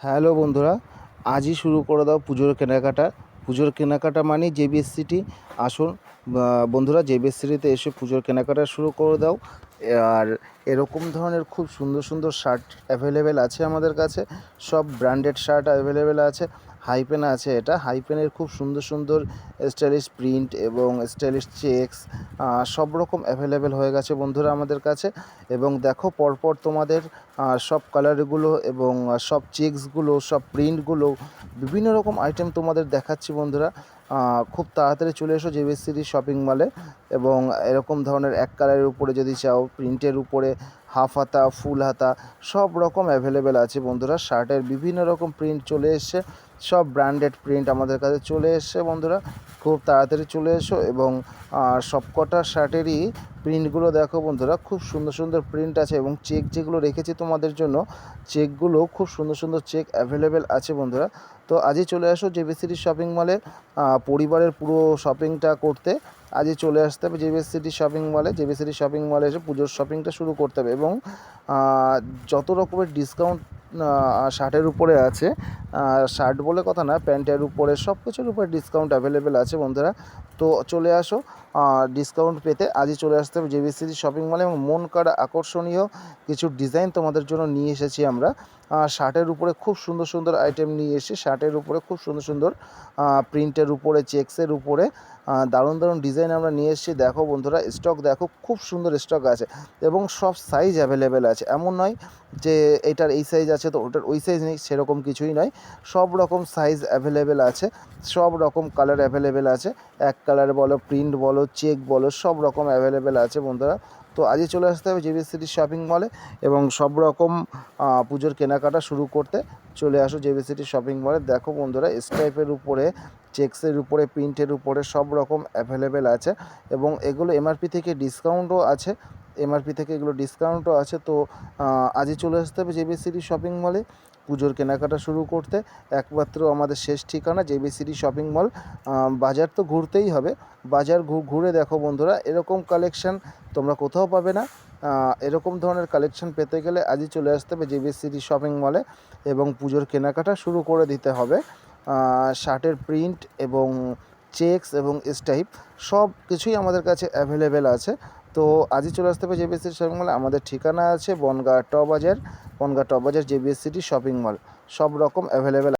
Hello বন্ধুরা, আজই শুরু করে দাও পুজোর কেনাকাটা। পুজোর কেনাকাটা মানেই জেবিএস সিটি। আসুন বন্ধুরা, জেবিএস সিটিতে এসে পুজোর কেনাকাটা শুরু করে দাও। আর এরকম ধরনের খুব সুন্দর সুন্দর শার্ট অ্যাভেলেবেল আছে আমাদের কাছে। সব ব্র্যান্ডেড শার্ট অ্যাভেলেবেল আছে। হাইপেন আছে, এটা হাইপেনের খুব সুন্দর সুন্দর স্টাইলিশ প্রিন্ট এবং স্টাইলিশ চেকস সব রকম অ্যাভেলেবেল হয়ে গেছে বন্ধুরা আমাদের কাছে। এবং দেখো পরপর তোমাদের সব কালারগুলো এবং সব চেকসগুলো, সব প্রিন্টগুলো, বিভিন্ন রকম আইটেম তোমাদের দেখাচ্ছি বন্ধুরা। খুব তাড়াতাড়ি চলে এসো জেবিএস সিটি শপিং মলে। এবং এরকম ধরনের এক কালারের উপরে যদি চাও, প্রিন্টের উপরে হাফ হাতা, ফুল হাতা, সব রকম অ্যাভেলেবেল আছে বন্ধুরা। শার্টের বিভিন্ন রকম প্রিন্ট চলে এসছে, সব ব্র্যান্ডেড প্রিন্ট আমাদের কাছে চলে এসছে বন্ধুরা। খুব তাড়াতাড়ি চলে এসো এবং সবকটা শার্টেরই প্রিন্টগুলো দেখো বন্ধুরা, খুব সুন্দর সুন্দর প্রিন্ট আছে। এবং চেক যেগুলো রেখেছি তোমাদের জন্য, চেকগুলো খুব সুন্দর সুন্দর চেক অ্যাভেলেবেল আছে বন্ধুরা। তো আজই চলে আসো জেবিএস সিটি শপিং মলে। পরিবারের পুরো শপিংটা করতে আজই চলে আসতে হবে জেবিএস সিটি শপিং মলে। জেবিএস সিটি শপিং মলে এসে পুজোর শপিংটা শুরু করতে হবে। এবং যত রকমের ডিসকাউন্ট শার্টের উপরে আছে, শার্ট বলে কথা না, প্যান্টের উপরে সব কিছুর উপরে ডিসকাউন্ট অ্যাভেলেবেল আছে বন্ধুরা। তো চলে আসো ডিসকাউন্ট পেতে। আজই চলে আসতে হবে জেবিএস সিটি শপিং মলে। এবং মন কাড়া আকর্ষণীয় কিছু ডিজাইন তোমাদের জন্য নিয়ে এসেছি আমরা। শার্টের উপরে খুব সুন্দর সুন্দর আইটেম নিয়ে এসেছি। শার্টের উপরে খুব সুন্দর সুন্দর প্রিন্টের উপরে, চেক্সের উপরে দারুণ দারুণ ডিজাইন আমরা নিয়ে এসেছি। দেখো বন্ধুরা, স্টক দেখো, খুব সুন্দর স্টক আছে। এবং সব সাইজ অ্যাভেলেবেল আছে। এমন নয় যে এটার এই সাইজ আছে তো ওটার ওই সাইজ নেই, সেরকম কিছুই নয়। সব রকম সাইজ অ্যাভেলেবেল আছে, সব রকম কালার অ্যাভেলেবেল আছে। এক কালার বলো, প্রিন্ট বলো, চেক বলো, সব রকম অ্যাভেলেবেল আছে বন্ধুরা। তো আজই চলে আসতে হবে জেবিএস সিটি শপিং মলে এবং সব রকম পুজোর কেনাকাটা শুরু করতে চলে আসো জেবিএস সিটি শপিং মলে। দেখো বন্ধুরা, স্ট্রাইপের উপরে, চেক্সের উপরে, প্রিন্টের উপরে সব রকম অ্যাভেলেবেল আছে। এবং এগুলো এমআরপি থেকে ডিসকাউন্টও আছে, এমআরপি থেকে এগুলো ডিসকাউন্টও আছে। তো আজই চলে আসতে হবে জেবিএস সিটি শপিং মলে পুজোর কেনাকাটা শুরু করতে। একমাত্র আমাদের শেষ ঠিকানা জেবিএস সিটি শপিং মল। বাজার তো ঘুরতেই হবে, বাজার ঘুরে দেখো বন্ধুরা, এরকম কালেকশান তোমরা কোথাও পাবে না। এরকম ধরনের কালেকশান পেতে গেলে আজই চলে আসতে হবে জেবিএস সিটি শপিং মলে এবং পুজোর কেনাকাটা শুরু করে দিতে হবে। শার্টের প্রিন্ট এবং চেকস এবং স্টাইপ সব কিছুই আমাদের কাছে অ্যাভেলেবেল আছে। তো আজই চলে আসতে হবে জেবিএস সিটি শপিং মলে। আমাদের ঠিকানা আছে বনগাঁ ট বাজার, বনগাঁ ট বাজার জেবিএস সিটি শপিং মল। সব রকম অ্যাভেলেবেল।